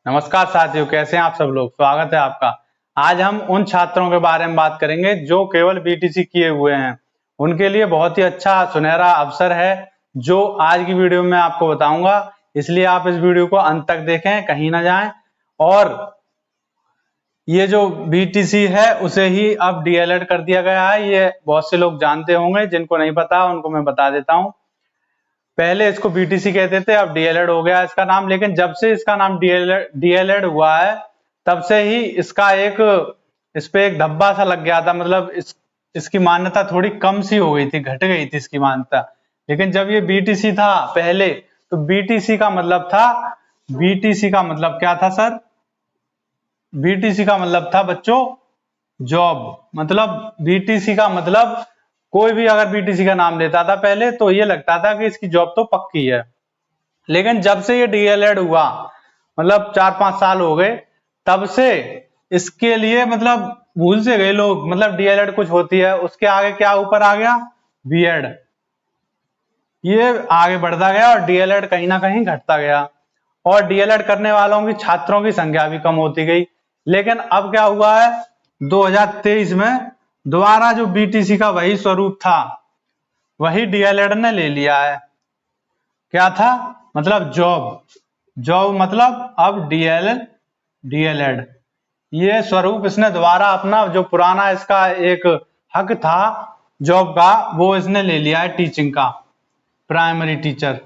नमस्कार साथियों, कैसे हैं आप सब लोग। स्वागत है आपका। आज हम उन छात्रों के बारे में बात करेंगे जो केवल बीटीसी किए हुए हैं। उनके लिए बहुत ही अच्छा सुनहरा अवसर है जो आज की वीडियो में आपको बताऊंगा, इसलिए आप इस वीडियो को अंत तक देखें, कहीं ना जाएं। और ये जो बीटीसी है उसे ही अब डीएलएड कर दिया गया है। ये बहुत से लोग जानते होंगे, जिनको नहीं पता उनको मैं बता देता हूँ। पहले इसको बीटीसी कहते थे, अब डीएलएड हो गया इसका नाम। लेकिन जब से इसका नाम डीएलएड हुआ है तब से ही इसका इस पे एक धब्बा सा लग गया था। मतलब इसकी मान्यता थोड़ी कम सी हो गई थी, घट गई थी इसकी मान्यता। लेकिन जब ये बीटीसी था पहले, तो बीटीसी का मतलब क्या था सर? बीटीसी का मतलब था बच्चों जॉब। मतलब बीटीसी का मतलब कोई भी अगर बीटीसी का नाम लेता था पहले तो ये लगता था कि इसकी जॉब तो पक्की है। लेकिन जब से ये डीएलएड हुआ, मतलब 4-5 साल हो गए, तब से इसके लिए मतलब भूल से गए लोग। मतलब डीएलएड कुछ होती है, उसके आगे क्या ऊपर आ गया? बीएड। ये आगे बढ़ता गया और डीएलएड कहीं ना कहीं घटता गया और डीएलएड करने वालों की, छात्रों की संख्या भी कम होती गई। लेकिन अब क्या हुआ है, 2023 में दोबारा जो बीटीसी का वही स्वरूप था वही डीएलएड ने ले लिया है। क्या था? मतलब जॉब मतलब अब डीएलएड ये स्वरूप इसने दोबारा अपना, जो पुराना इसका एक हक था जॉब का, वो इसने ले लिया है, टीचिंग का, प्राइमरी टीचर।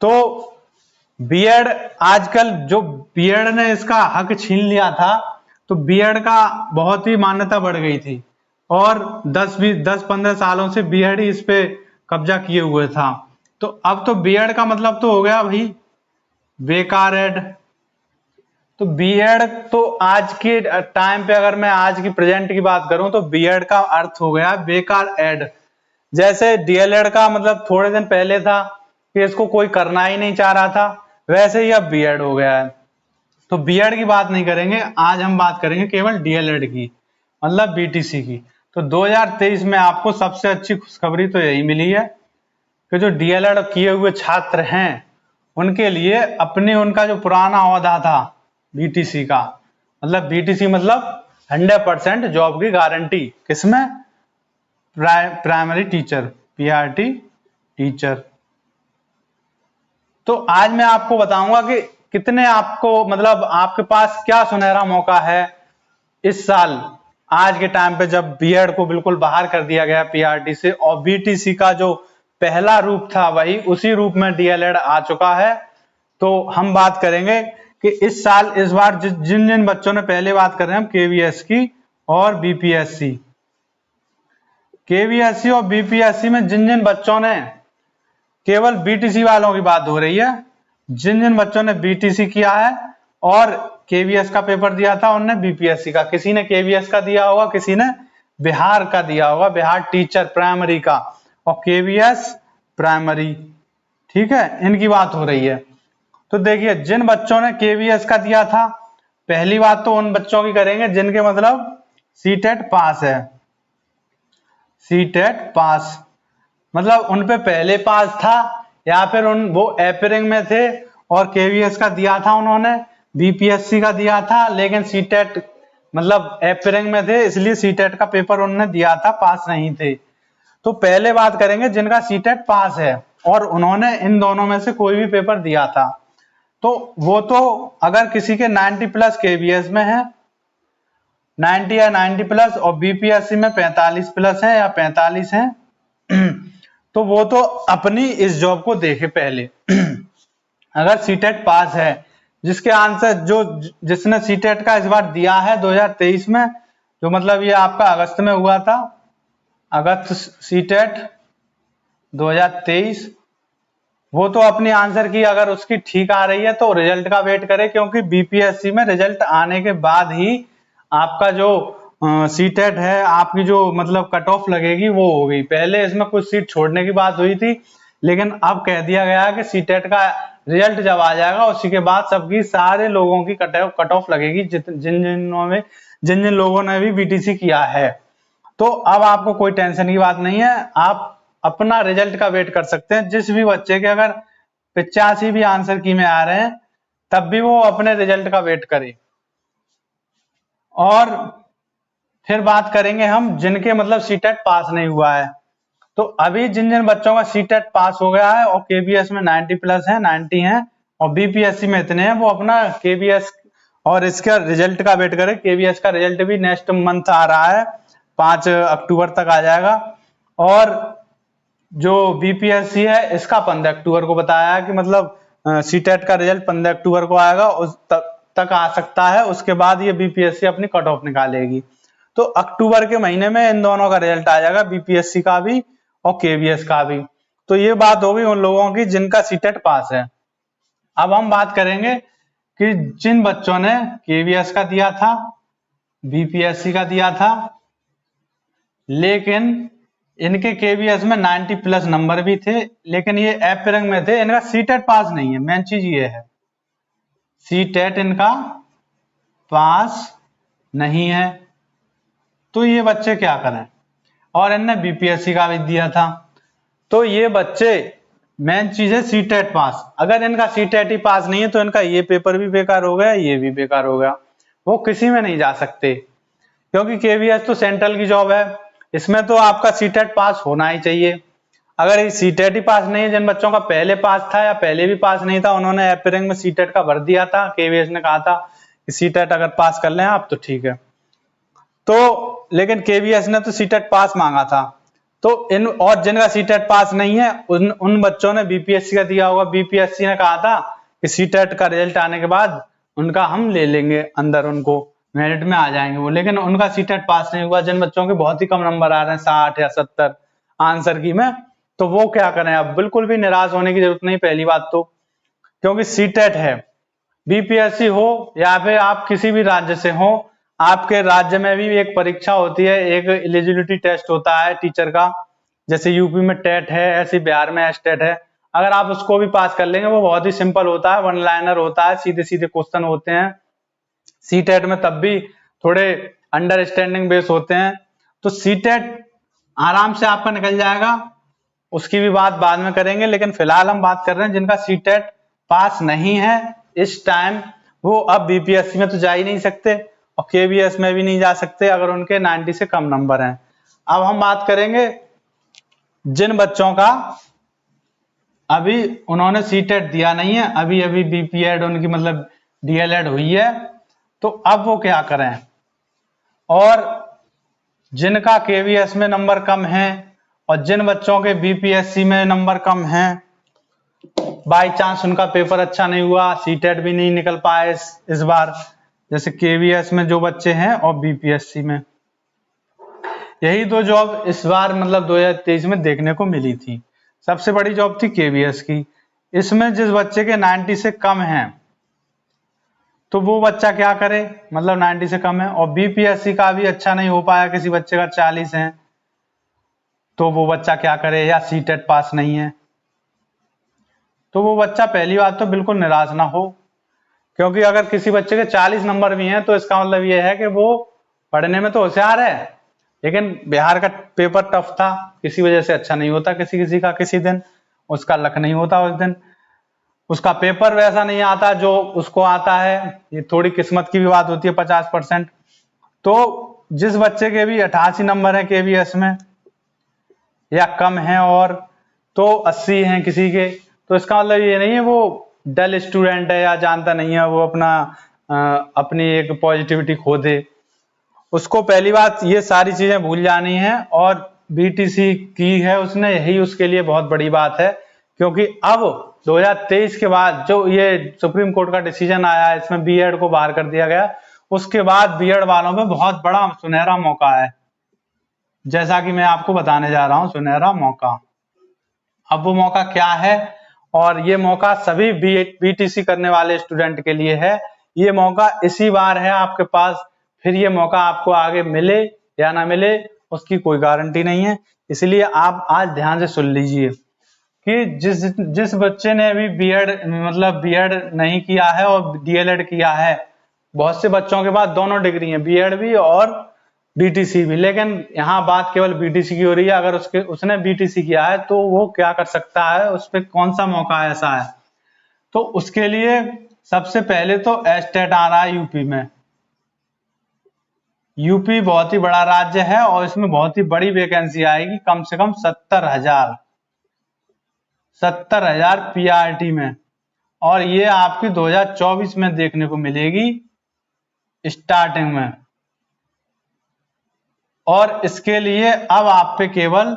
तो बीएड, आजकल जो बीएड ने इसका हक छीन लिया था, तो बीएड का बहुत ही मान्यता बढ़ गई थी और 10-15 सालों से बीएड ही इस पे कब्जा किए हुए था। तो अब तो बीएड का मतलब तो हो गया भाई बेकार एड। तो बीएड तो आज के टाइम पे, अगर मैं आज की प्रेजेंट की बात करूं, तो बीएड का अर्थ हो गया बेकार एड। जैसे डीएलएड का मतलब थोड़े दिन पहले था कि इसको कोई करना ही नहीं चाह रहा था, वैसे ही अब बीएड हो गया है। तो बीएड की बात नहीं करेंगे आज, हम बात करेंगे केवल डीएलएड की, मतलब बीटीसी की। तो 2023 में आपको सबसे अच्छी खुशखबरी तो यही मिली है कि जो डीएलएड किए हुए छात्र हैं उनके लिए उनका जो पुराना ओहदा था बीटीसी का, मतलब बीटीसी मतलब 100% जॉब की गारंटी, किसमें? Primary teacher, PRT teacher. तो आज मैं आपको बताऊंगा कि कितने आपको, मतलब आपके पास क्या सुनहरा मौका है इस साल, आज के टाइम पे, जब बीएड को बिल्कुल बाहर कर दिया गया पीआरटी से और बीटीसी का जो पहला रूप था वही उसी रूप में डीएलएड आ चुका है। तो हम बात करेंगे कि इस साल, इस बार जिन जिन बच्चों ने, पहले बात कर रहे हैं हम केवीएस की और बीपीएससी। केवीएससी और बीपीएससी में जिन जिन बच्चों ने, केवल बीटीसी वालों की बात हो रही है, जिन जिन बच्चों ने बीटीसी किया है और केवीएस का पेपर दिया था, उन्होंने बीपीएससी का, किसी ने केवीएस का दिया होगा, किसी ने बिहार का दिया होगा, बिहार टीचर प्राइमरी का, और केवीएस प्राइमरी। ठीक है, इनकी बात हो रही है। तो देखिए, जिन बच्चों ने केवीएस का दिया था, पहली बात तो उन बच्चों की करेंगे जिनके मतलब सीटेट पास है। सीटेट पास मतलब उन पे पहले पास था, या फिर वो एपरिंग में थे और केवीएस का दिया था उन्होंने, बीपीएससी का दिया था, लेकिन सीटेट मतलब एपरिंग में थे, इसलिए सीटेट का पेपर उन्होंने दिया था, पास नहीं थे। तो पहले बात करेंगे जिनका सीटेट पास है और उन्होंने इन दोनों में से कोई भी पेपर दिया था, तो वो तो अगर किसी के 90+ केवीएस में है, 90 या 90+, और बीपीएससी में 45+ है या 45 है, तो वो तो अपनी इस जॉब को देखे पहले। अगर सीटेट पास है, जिसके आंसर, जिसने सीटेट का इस बार दिया है 2023 में, जो मतलब ये आपका अगस्त में हुआ था, अगस्त सीटेट 2023, वो तो अपनी आंसर की अगर उसकी ठीक आ रही है तो रिजल्ट का वेट करे, क्योंकि बीपीएससी में रिजल्ट आने के बाद ही आपका जो सीटेट है, आपकी जो मतलब कट ऑफ लगेगी वो होगी। पहले इसमें कुछ सीट छोड़ने की बात हुई थी, लेकिन अब कह दिया गया कि सीटेट का रिजल्ट जब आ जाएगा उसी के बाद सबकी, सारे लोगों की कट ऑफ लगेगी, जिन जिन लोगों ने भी बीटीसी किया है। तो अब आपको कोई टेंशन की बात नहीं है, आप अपना रिजल्ट का वेट कर सकते हैं। जिस भी बच्चे के अगर 85 भी आंसर की में आ रहे हैं, तब भी वो अपने रिजल्ट का वेट करे। और फिर बात करेंगे हम जिनके मतलब सीटेट पास नहीं हुआ है। तो अभी जिन जिन बच्चों का सीटेट पास हो गया है और केबीएस में 90 प्लस है, 90 है, और बीपीएससी में इतने हैं, वो अपना केबीएस और इसका रिजल्ट का वेट करें। केबीएस का रिजल्ट भी नेक्स्ट मंथ आ रहा है, 5 अक्टूबर तक आ जाएगा। और जो बीपीएससी है इसका 15 अक्टूबर को बताया है कि मतलब सीटेट का रिजल्ट 15 अक्टूबर को आएगा, उस तक आ सकता है। उसके बाद ये बीपीएससी अपनी कट ऑफ निकालेगी। तो अक्टूबर के महीने में इन दोनों का रिजल्ट आ जाएगा, बीपीएससी का भी और केबीएस का भी। तो ये बात होगी उन लोगों की जिनका सीटेट पास है। अब हम बात करेंगे कि जिन बच्चों ने केबीएस का दिया था, बीपीएससी का दिया था, लेकिन इनके केबीएस में 90 प्लस नंबर भी थे, लेकिन ये एफ रैंक में थे, इनका सीटेट पास नहीं है। मेन चीज ये है, सीटेट इनका पास नहीं है। तो ये बच्चे क्या करें? और इनने बीपीएससी का भी दिया था। तो ये बच्चे, मेन चीज है सीटेट पास। अगर इनका सीटेट ही पास नहीं है तो इनका ये पेपर भी बेकार हो गया, ये भी बेकार हो गया, वो किसी में नहीं जा सकते। क्योंकि केवीएस तो सेंट्रल की जॉब है, इसमें तो आपका सीटेट पास होना ही चाहिए। अगर ये सीटेट ही पास नहीं है, जिन बच्चों का पहले पास था या पहले भी पास नहीं था, उन्होंने एफ रैंक में सीटेट का भर दिया था, केवीएस ने कहा था कि सीटेट अगर पास कर लें आप तो ठीक है। तो लेकिन केवीएस ने तो सीटेट पास मांगा था। तो इन और जिनका सीटेट पास नहीं है उन बच्चों ने बीपीएससी का दिया होगा। बीपीएससी ने कहा था कि सीटेट का रिजल्ट आने के बाद उनका हम ले लेंगे, अंदर उनको मेरिट में आ जाएंगे वो, लेकिन उनका सीटेट पास नहीं हुआ। जिन बच्चों के बहुत ही कम नंबर आ रहे हैं, 60 या 70 आंसर की में, तो वो क्या करें? अब बिल्कुल भी निराश होने की जरूरत नहीं, पहली बात तो, क्योंकि सीटेट है। बीपीएससी हो या फिर आप किसी भी राज्य से हो, आपके राज्य में भी एक परीक्षा होती है, एक एलिजिबिलिटी टेस्ट होता है टीचर का। जैसे यूपी में टेट है, ऐसे बिहार में एस्टेट है। अगर आप उसको भी पास कर लेंगे, वो बहुत ही सिंपल होता है, वन लाइनर होता है, सीधे सीधे क्वेश्चन होते हैं। सीटेट में तब भी थोड़े अंडरस्टैंडिंग बेस होते हैं। तो सीटेट आराम से आपका निकल जाएगा, उसकी भी बात बाद में करेंगे। लेकिन फिलहाल हम बात कर रहे हैं जिनका सीटेट पास नहीं है इस टाइम, वो अब बीपीएससी में तो जा ही नहीं सकते और केवीएस में भी नहीं जा सकते अगर उनके 90 से कम नंबर हैं। अब हम बात करेंगे जिन बच्चों का अभी उन्होंने सीटेट दिया नहीं है, अभी अभी बीपीएड उनकी मतलब डीएलएड हुई है, तो अब वो क्या करें? और जिनका केवीएस में नंबर कम है और जिन बच्चों के बीपीएससी में नंबर कम हैं, बाई चांस उनका पेपर अच्छा नहीं हुआ, सीटेट भी नहीं निकल पाए इस बार, जैसे केवीएस में जो बच्चे हैं और बीपीएससी में, यही दो जॉब इस बार मतलब 2023 में देखने को मिली थी। सबसे बड़ी जॉब थी केवीएस की। इसमें जिस बच्चे के 90 से कम हैं, तो वो बच्चा क्या करे? मतलब 90 से कम है और बीपीएससी का भी अच्छा नहीं हो पाया, किसी बच्चे का 40 है, तो वो बच्चा क्या करे? या सीटेट पास नहीं है, तो वो बच्चा पहली बात तो बिल्कुल निराश ना हो, क्योंकि अगर किसी बच्चे के 40 नंबर भी हैं तो इसका मतलब ये है कि वो पढ़ने में तो होशियार है, लेकिन बिहार का पेपर टफ था, किसी वजह से अच्छा नहीं होता किसी किसी का, किसी दिन उसका लक नहीं होता, उस दिन उसका पेपर वैसा नहीं आता जो उसको आता है। ये थोड़ी किस्मत की भी बात होती है, 50%। तो जिस बच्चे के भी 88 नंबर है केवीएस में या कम है और तो 80 हैं किसी के, तो इसका मतलब ये नहीं है वो डल स्टूडेंट है या जानता नहीं है, वो अपनी एक पॉजिटिविटी खो दे। उसको पहली बात ये सारी चीजें भूल जानी है, और बीटीसी की है उसने, यही उसके लिए बहुत बड़ी बात है। क्योंकि अब 2023 के बाद जो ये सुप्रीम कोर्ट का डिसीजन आया है, इसमें बीएड को बाहर कर दिया गया, उसके बाद बीएड वालों में बहुत बड़ा सुनहरा मौका है, जैसा कि मैं आपको बताने जा रहा हूं, सुनहरा मौका। अब वो मौका क्या है? और ये मौका सभी बीटीसी करने वाले स्टूडेंट के लिए है। ये मौका इसी बार है आपके पास, फिर ये मौका आपको आगे मिले या ना मिले उसकी कोई गारंटी नहीं है। इसलिए आप आज ध्यान से सुन लीजिए कि जिस बच्चे ने अभी बीएड नहीं किया है और डीएलएड किया है, बहुत से बच्चों के पास दोनों डिग्री है, बीएड भी और बीटीसी भी, लेकिन यहाँ बात केवल बीटीसी की हो रही है। अगर उसने बीटीसी किया है तो वो क्या कर सकता है, उस पर कौन सा मौका ऐसा है? तो उसके लिए सबसे पहले तो एस्टेट आ रहा है यूपी में। यूपी बहुत ही बड़ा राज्य है और इसमें बहुत ही बड़ी वैकेंसी आएगी, कम से कम 70,000 पीआरटी में, और ये आपकी 2024 में देखने को मिलेगी स्टार्टिंग में। और इसके लिए अब आप पे केवल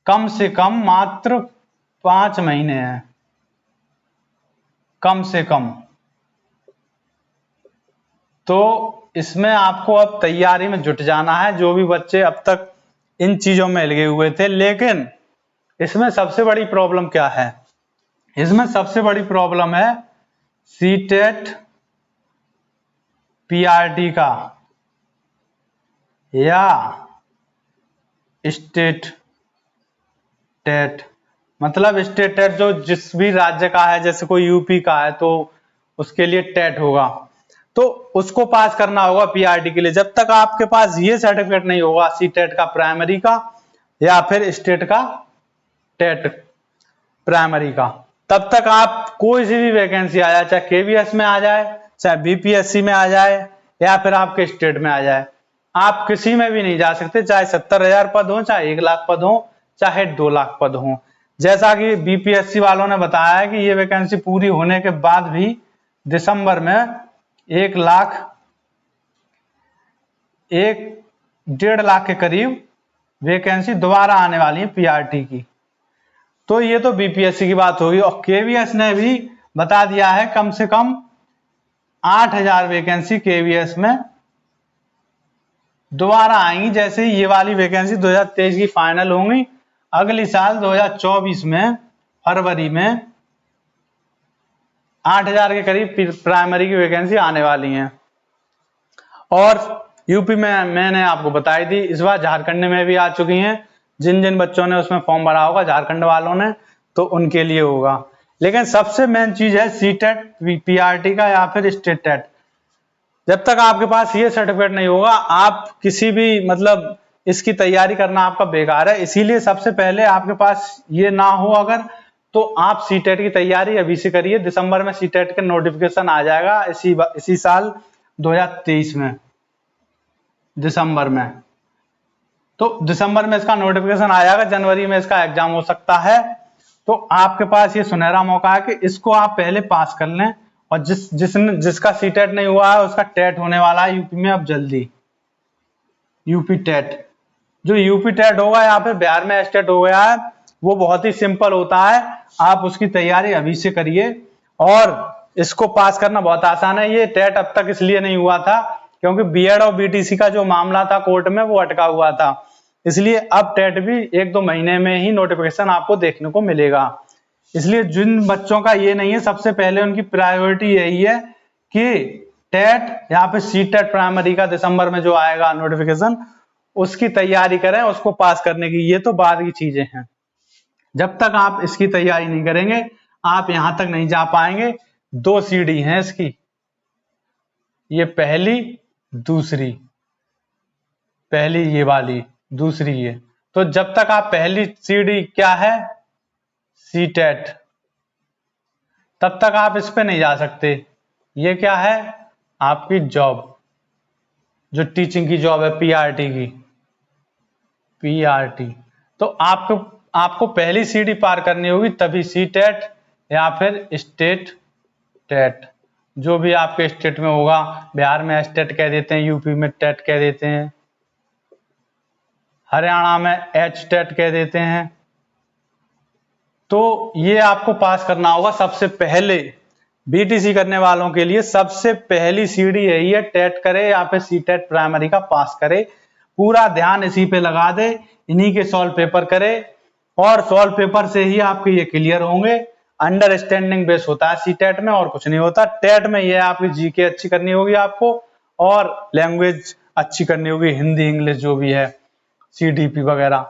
कम से कम मात्र 5 महीने हैं, कम से कम। तो इसमें आपको अब तैयारी में जुट जाना है, जो भी बच्चे अब तक इन चीजों में लगे हुए थे। लेकिन इसमें सबसे बड़ी प्रॉब्लम क्या है? इसमें सबसे बड़ी प्रॉब्लम है सीटेट पीआरटी का या स्टेट टेट। मतलब स्टेट टेट जो जिस भी राज्य का है, जैसे कोई यूपी का है तो उसके लिए टेट होगा, तो उसको पास करना होगा पीआरटी के लिए। जब तक आपके पास ये सर्टिफिकेट नहीं होगा सीटेट का प्राइमरी का या फिर स्टेट का टेट प्राइमरी का, तब तक आप कोई सी भी वैकेंसी आ जाए, चाहे केवीएस में आ जाए, चाहे बीपीएससी में आ जाए, या फिर आपके स्टेट में आ जाए, आप किसी में भी नहीं जा सकते। चाहे 70,000 पद हो, चाहे 1 लाख पद हो, चाहे 2 लाख पद हो। जैसा कि बीपीएससी वालों ने बताया है कि ये वैकेंसी पूरी होने के बाद भी दिसंबर में 1.5 लाख के करीब वैकेंसी दोबारा आने वाली है पीआरटी की। तो ये तो बीपीएससी की बात होगी। और केवीएस ने भी बता दिया है कम से कम 8,000 वैकेंसी केवीएस में दोबारा आएंगी। जैसे ही ये वाली वैकेंसी 2023 की फाइनल होंगी, अगली साल 2024 में फरवरी में 8,000 के करीब प्राइमरी की वैकेंसी आने वाली है। और यूपी में मैंने आपको बताई थी, इस बार झारखंड में भी आ चुकी हैं। जिन जिन बच्चों ने उसमें फॉर्म भरा होगा झारखंड वालों ने, तो उनके लिए होगा। लेकिन सबसे मेन चीज है सीटेट पीआरटी का या फिर स्टेट टेट। जब तक आपके पास ये सर्टिफिकेट नहीं होगा, आप किसी भी मतलब इसकी तैयारी करना आपका बेकार है। इसीलिए सबसे पहले आपके पास ये ना हो अगर, तो आप सीटेट की तैयारी अभी से करिए। दिसंबर में सीटेट का नोटिफिकेशन आ जाएगा इसी साल 2023 में, दिसंबर में। तो दिसंबर में इसका नोटिफिकेशन आ जाएगा, जनवरी में इसका एग्जाम हो सकता है। तो आपके पास ये सुनहरा मौका है कि इसको आप पहले पास कर लें। और जिसका सीटेट नहीं हुआ है उसका टेट होने वाला है यूपी में अब जल्दी, यूपी टेट। जो यूपी टेट होगा या फिर बिहार में स्टेट हो गया है, वो बहुत ही सिंपल होता है। आप उसकी तैयारी अभी से करिए और इसको पास करना बहुत आसान है। ये टेट अब तक इसलिए नहीं हुआ था क्योंकि बीएड और बीटीसी का जो मामला था कोर्ट में वो अटका हुआ था, इसलिए अब टेट भी 1-2 महीने में ही नोटिफिकेशन आपको देखने को मिलेगा। इसलिए जिन बच्चों का ये नहीं है, सबसे पहले उनकी प्रायोरिटी यही है कि टेट या फिर सीटेट प्राइमरी का दिसंबर में जो आएगा नोटिफिकेशन, उसकी तैयारी करें, उसको पास करने की। ये तो बाद की चीजें हैं। जब तक आप इसकी तैयारी नहीं करेंगे आप यहां तक नहीं जा पाएंगे। 2 सीढ़ी हैं इसकी, ये पहली दूसरी, पहली ये वाली, दूसरी ये। तो जब तक आप पहली सीढ़ी क्या है सीटेट, तब तक आप इस पे नहीं जा सकते। ये क्या है आपकी जॉब, जो टीचिंग की जॉब है पीआरटी की, पीआरटी। तो आपको पहली सीढ़ी पार करनी होगी, तभी सीटेट या फिर स्टेट टेट, जो भी आपके स्टेट में होगा। बिहार में स्टेट कह देते हैं, यूपी में टेट कह देते हैं, हरियाणा में एच टेट कह देते हैं। तो ये आपको पास करना होगा सबसे पहले। बीटीसी करने वालों के लिए सबसे पहली सीढ़ी यही है, टेट करे या फिर सीटेट प्राइमरी का पास करे। पूरा ध्यान इसी पे लगा दे, इन्हीं के सॉल्व पेपर करे और सॉल्व पेपर से ही आपके ये क्लियर होंगे। अंडरस्टैंडिंग बेस होता है सीटेट में और कुछ नहीं होता। टेट में ये आपकी जीके अच्छी करनी होगी आपको और लैंग्वेज अच्छी करनी होगी, हिंदी इंग्लिश जो भी है, सीडीपी वगैरह।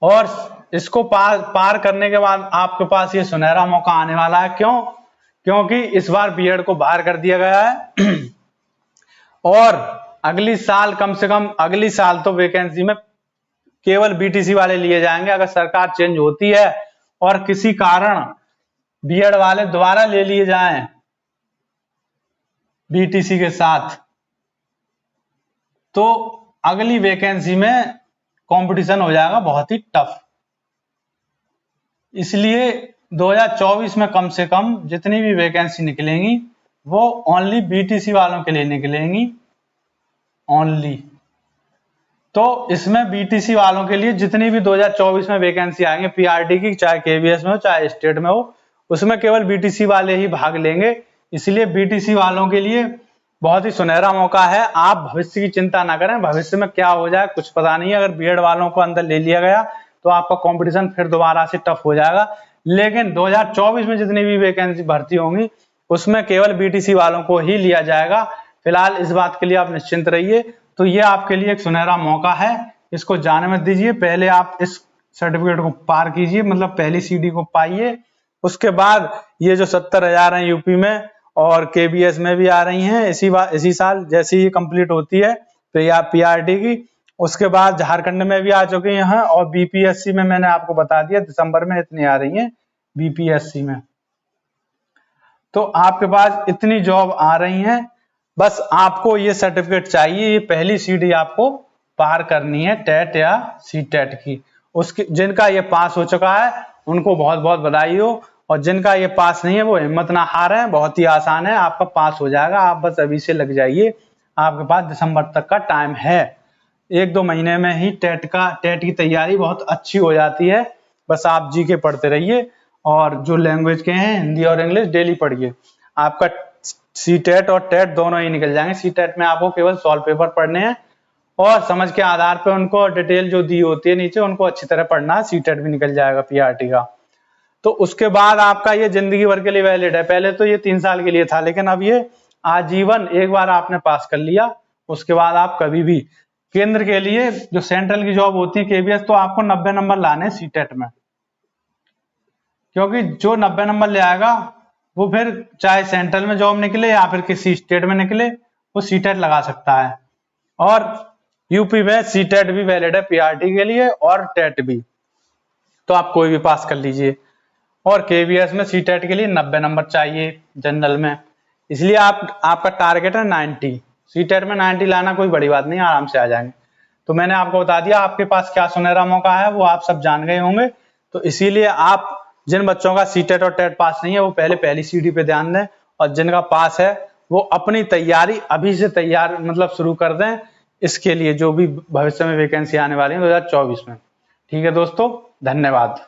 और इसको पार करने के बाद आपके पास ये सुनहरा मौका आने वाला है। क्यों? क्योंकि इस बार बीएड को बाहर कर दिया गया है और अगली साल, कम से कम अगली साल तो वैकेंसी में केवल बीटीसी वाले लिए जाएंगे। अगर सरकार चेंज होती है और किसी कारण बीएड वाले दोबारा ले लिए जाएं बीटीसी के साथ, तो अगली वैकेंसी में कंपटीशन हो जाएगा बहुत ही टफ। इसलिए 2024 में कम से कम जितनी भी वैकेंसी निकलेंगी वो ओनली बीटीसी वालों के लिए निकलेंगी, ओनली। तो इसमें बीटीसी वालों के लिए जितनी भी 2024 में वैकेंसी आएंगे पीआरटी की, चाहे केवीएस में हो चाहे स्टेट में हो, उसमें केवल बीटीसी वाले ही भाग लेंगे। इसलिए बीटीसी वालों के लिए बहुत ही सुनहरा मौका है। आप भविष्य की चिंता ना करें, भविष्य में क्या हो जाए कुछ पता नहीं है। अगर बीएड वालों को अंदर ले लिया गया तो आपका कंपटीशन फिर दोबारा से टफ हो जाएगा। लेकिन 2024 में जितनी भी वैकेंसी भर्ती होंगी उसमें केवल बीटीसी वालों को ही लिया जाएगा। फिलहाल इस बात के लिए आप निश्चिंत रहिए। तो ये आपके लिए एक सुनहरा मौका है, इसको जाने मत दीजिए। पहले आप इस सर्टिफिकेट को पार कीजिए, मतलब पहली सीडी को पाइए। उसके बाद ये जो 70,000 है यूपी में और केबीएस में भी आ रही हैं इसी साल, जैसे ये कंप्लीट होती है पीआरटी की, उसके बाद झारखंड में भी आ चुकी हैं और बीपीएससी में मैंने आपको बता दिया दिसंबर में इतनी आ रही हैं बीपीएससी में। तो आपके पास इतनी जॉब आ रही हैं, बस आपको ये सर्टिफिकेट चाहिए। ये पहली सीडी आपको पार करनी है टेट या सीटेट की। उसकी जिनका ये पास हो चुका है उनको बहुत बहुत बधाई हो, और जिनका ये पास नहीं है वो हिम्मत ना हारें, बहुत ही आसान है, आपका पास हो जाएगा। आप बस अभी से लग जाइए, आपके पास दिसंबर तक का टाइम है। 1-2 महीने में ही टेट की तैयारी बहुत अच्छी हो जाती है। बस आप जीके पढ़ते रहिए और जो लैंग्वेज के हैं हिंदी और इंग्लिश डेली पढ़िए। आपका सीटेट और टेट दोनों ही निकल जाएंगे। सीटेट में आपको केवल सॉल्व पेपर पढ़ने हैं और समझ के आधार पर उनको डिटेल जो दी होती है नीचे उनको अच्छी तरह पढ़ना है। सीटेट भी निकल जाएगा पीआरटी का। तो उसके बाद आपका ये जिंदगी भर के लिए वैलिड है। पहले तो ये 3 साल के लिए था, लेकिन अब ये आजीवन, एक बार आपने पास कर लिया उसके बाद आप कभी भी केंद्र के लिए जो सेंट्रल की जॉब होती है केबीएस, तो आपको 90 नंबर लाने सीटेट में, क्योंकि जो 90 नंबर ले आएगा वो फिर चाहे सेंट्रल में जॉब निकले या फिर किसी स्टेट में निकले वो सीटेट लगा सकता है। और यूपी में सीटेट भी वैलिड है पीआरटी के लिए और टेट भी, तो आप कोई भी पास कर लीजिए। और केवीएस में सीटेट के लिए 90 नंबर चाहिए जनरल में, इसलिए आपका टारगेट है 90। सीटेट में 90 लाना कोई बड़ी बात नहीं, आराम से आ जाएंगे। तो मैंने आपको बता दिया आपके पास क्या सुनहरा मौका है, वो आप सब जान गए होंगे। तो इसीलिए आप जिन बच्चों का सीटेट और टेट पास नहीं है वो पहली सीडी पे ध्यान दें, और जिनका पास है वो अपनी तैयारी अभी से शुरू कर दें इसके लिए, जो भी भविष्य में वैकेंसी आने वाली है 2024 में। ठीक है दोस्तों, धन्यवाद।